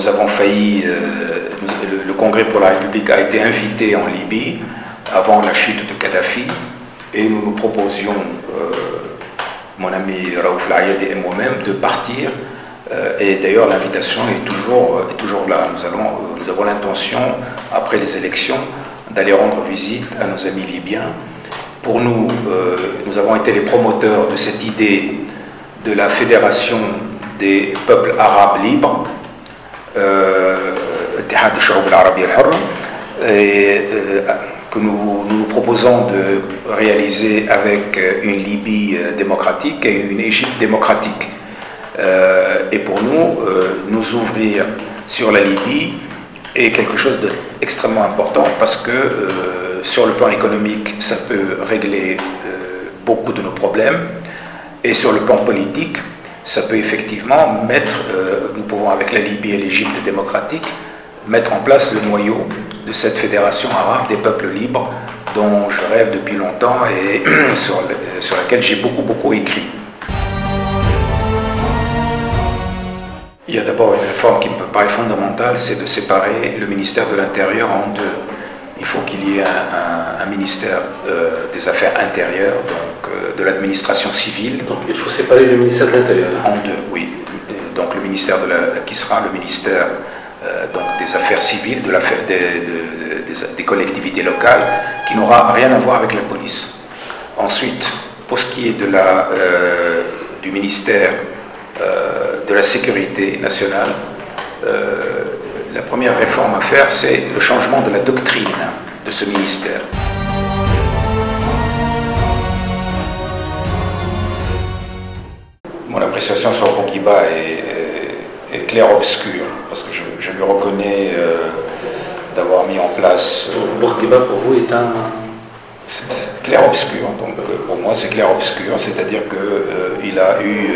nous avons failli, le Congrès pour la République a été invité en Libye avant la chute de Kadhafi, et nous proposions, mon ami Raouf Laïed et moi-même, de partir. Et d'ailleurs, l'invitation est toujours là. Nous avons l'intention, après les élections, d'aller rendre visite à nos amis libyens. Pour nous, nous avons été les promoteurs de cette idée de la Fédération des peuples arabes libres, que nous proposons de réaliser avec une Libye démocratique et une Égypte démocratique. Et pour nous, nous ouvrir sur la Libye est quelque chose d'extrêmement important, parce que sur le plan économique, ça peut régler beaucoup de nos problèmes, et sur le plan politique, ça peut effectivement nous pouvons avec la Libye et l'Égypte démocratique, mettre en place le noyau de cette fédération arabe des peuples libres dont je rêve depuis longtemps et sur laquelle j'ai beaucoup écrit. Il y a d'abord une réforme qui me paraît fondamentale, c'est de séparer le ministère de l'Intérieur en deux. Il faut qu'il y ait un ministère des Affaires intérieures, donc de l'administration civile. Donc il faut séparer le ministère de l'Intérieur. En deux, oui. Donc le ministère qui sera le ministère donc des Affaires civiles, des collectivités locales, qui n'aura rien à voir avec la police. Ensuite, pour ce qui est du ministère de la sécurité nationale, la première réforme à faire, c'est le changement de la doctrine de ce ministère. Mon appréciation sur Bourguiba est clair-obscure, parce que je lui reconnais d'avoir mis en place... Bourguiba, pour vous, est un... clair-obscur, donc pour moi c'est clair-obscur, c'est-à-dire qu'il a eu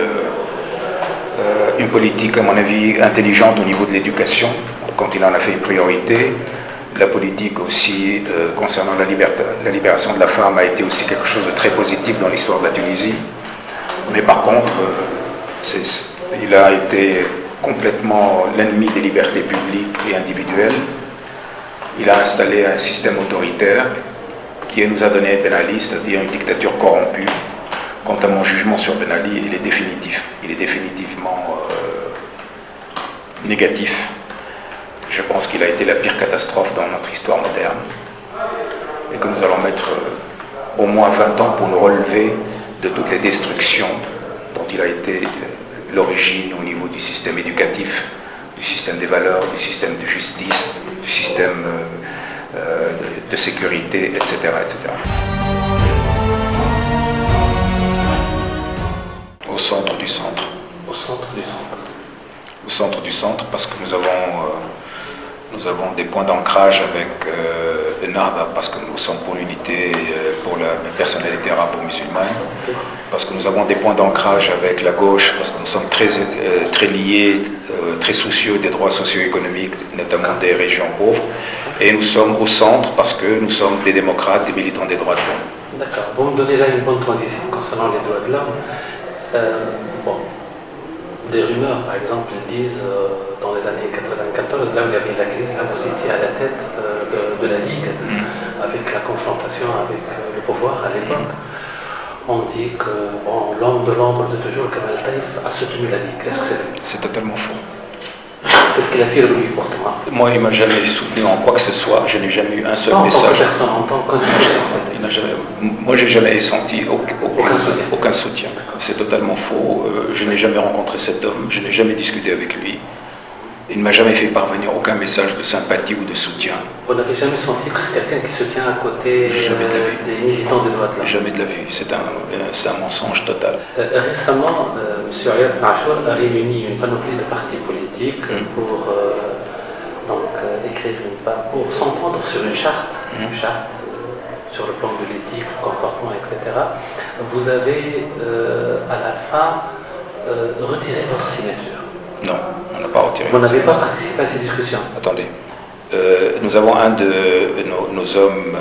une politique, à mon avis, intelligente au niveau de l'éducation, quand il en a fait une priorité. La politique aussi concernant la libération de la femme a été aussi quelque chose de très positif dans l'histoire de la Tunisie. Mais par contre, il a été complètement l'ennemi des libertés publiques et individuelles. Il a installé un système autoritaire qui nous a donné Ben Ali, c'est-à-dire une dictature corrompue. Quant à mon jugement sur Ben Ali, il est définitif. Il est définitivement négatif. Je pense qu'il a été la pire catastrophe dans notre histoire moderne. Et que nous allons mettre au moins 20 ans pour nous relever de toutes les destructions dont il a été l'origine au niveau du système éducatif, du système des valeurs, du système de justice, du système de sécurité, etc., etc. Au centre du centre. Au centre du centre. Au centre du centre, parce que nous avons des points d'ancrage avec Ennahda, parce que nous sommes pour l'unité, pour la personnalité arabo-musulmane, parce que nous avons des points d'ancrage avec la gauche, parce que nous sommes très liés, très soucieux des droits socio-économiques, notamment des régions pauvres, et nous sommes au centre parce que nous sommes des démocrates, des militants des droits de l'homme. D'accord. Vous me donnez là une bonne transition concernant les droits de l'homme. Des rumeurs, par exemple, disent dans les années 94, là où il y avait la crise, là vous étiez à la tête de la Ligue, avec la confrontation avec le pouvoir à l'époque. On dit que l'homme de l'ombre de toujours, Kamal Taïf, a soutenu la Ligue. Est-ce que c'est vrai? C'est totalement faux. C'est ce qu'il affirme lui pour toi. Moi, il ne m'a jamais soutenu en quoi que ce soit. Je n'ai jamais eu un seul message. En tant que constitution. Moi, je n'ai jamais senti aucun soutien. C'est totalement faux. Je n'ai jamais rencontré cet homme. Je n'ai jamais discuté avec lui. Il ne m'a jamais fait parvenir aucun message de sympathie ou de soutien. Vous n'avez jamais senti que c'est quelqu'un qui se tient à côté des militants des droits de l'homme? Jamais de la vue. C'est un mensonge total. Récemment, M. Riyad Machour a réuni une panoplie de partis politiques pour écrire pour s'entendre sur une charte, sur le plan de l'éthique, le comportement, etc. Vous avez à la fin retiré votre signature. Non, on n'a pas retiré. Vous n'avez pas participé à ces discussions? Attendez. Nous avons un de nos hommes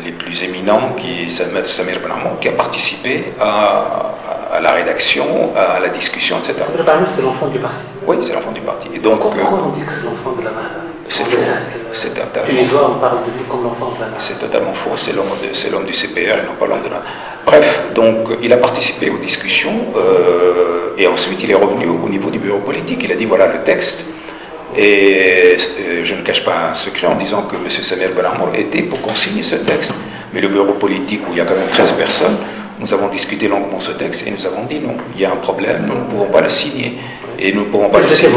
les plus éminents, qui est Samir Ben Amon, qui a participé à à la rédaction, à la discussion, etc. Samir Bahoul, c'est l'enfant du parti. Oui, c'est l'enfant du parti. Et donc, pourquoi on dit que c'est l'enfant de la Nahda? C'est totalement... Tunisois, on parle de lui comme l'enfant de la Nahda. C'est totalement faux, c'est l'homme du CPR et non pas l'homme de la... Bref, donc il a participé aux discussions et ensuite il est revenu au niveau du bureau politique. Il a dit voilà le texte. Et je ne cache pas un secret en disant que M. Samir Benamor était pour qu'on signe ce texte. Mais le bureau politique, où il y a quand même 13 personnes, nous avons discuté longuement ce texte et nous avons dit non, il y a un problème, nous ne pouvons pas le signer. Et nous ne pouvons pas le signer.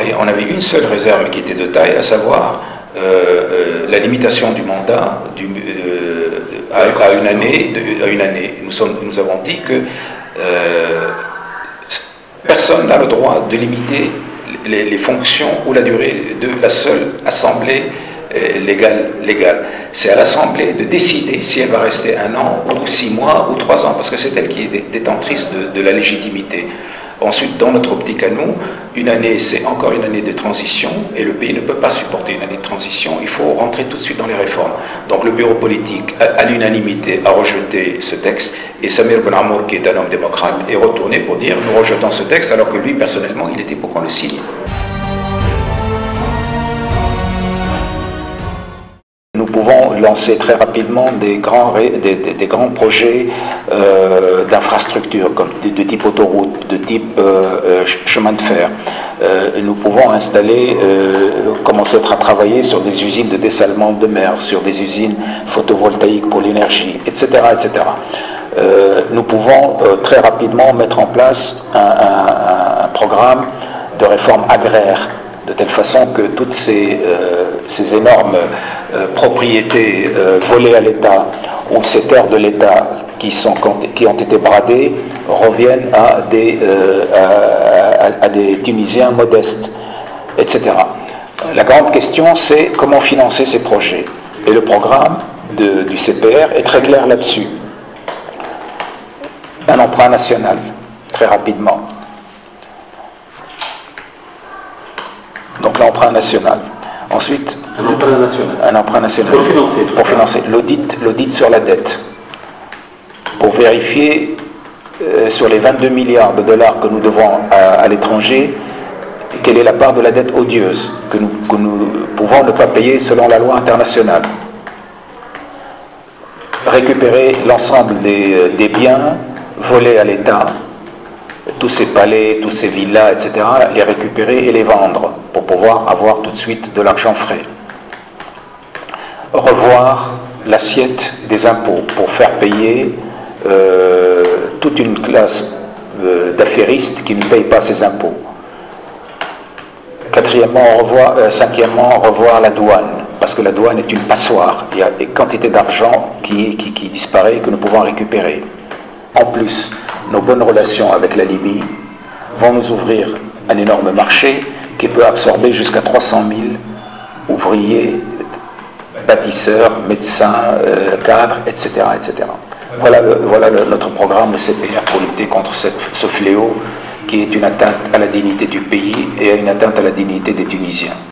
Et on avait une seule réserve qui était de taille, à savoir la limitation du mandat à une année. Nous avons dit que personne n'a le droit de limiter les fonctions ou la durée de la seule assemblée légale. C'est à l'assemblée de décider si elle va rester 1 an ou 6 mois ou 3 ans, parce que c'est elle qui est détentrice de la légitimité. Ensuite, dans notre optique à nous, une année, c'est encore une année de transition, et le pays ne peut pas supporter une année de transition, il faut rentrer tout de suite dans les réformes. Donc le bureau politique, à l'unanimité, a rejeté ce texte, et Samir Benamor, qui est un homme démocrate, est retourné pour dire « nous rejetons ce texte », alors que lui, personnellement, il était pour qu'on le signe. Nous pouvons lancer très rapidement des grands projets d'infrastructures, comme de type autoroute, de type chemin de fer. Nous pouvons commencer à travailler sur des usines de dessalement de mer, sur des usines photovoltaïques pour l'énergie, etc. etc. Nous pouvons très rapidement mettre en place un programme de réforme agraire, de telle façon que toutes ces énormes propriétés volées à l'État ou ces terres de l'État qui ont été bradées reviennent à des Tunisiens modestes, etc. La grande question, c'est comment financer ces projets. Et le programme du CPR est très clair là-dessus. Un emprunt national, très rapidement. Donc l'emprunt national. Ensuite, un emprunt national pour financer l'audit sur la dette, pour vérifier sur les 22 milliards de dollars que nous devons à l'étranger, quelle est la part de la dette odieuse que nous pouvons ne pas payer selon la loi internationale. Récupérer l'ensemble des biens volés à l'État, tous ces palais, tous ces villas, etc., les récupérer et les vendre pour pouvoir avoir tout de suite de l'argent frais. Revoir l'assiette des impôts pour faire payer toute une classe d'affairistes qui ne payent pas ces impôts. Cinquièmement, revoir la douane, parce que la douane est une passoire. Il y a des quantités d'argent qui disparaît et que nous pouvons récupérer. En plus, nos bonnes relations avec la Libye vont nous ouvrir un énorme marché qui peut absorber jusqu'à 300 000 ouvriers, bâtisseurs, médecins, cadres, etc. etc. Voilà notre programme au CPR pour lutter contre ce fléau qui est une atteinte à la dignité du pays et une atteinte à la dignité des Tunisiens.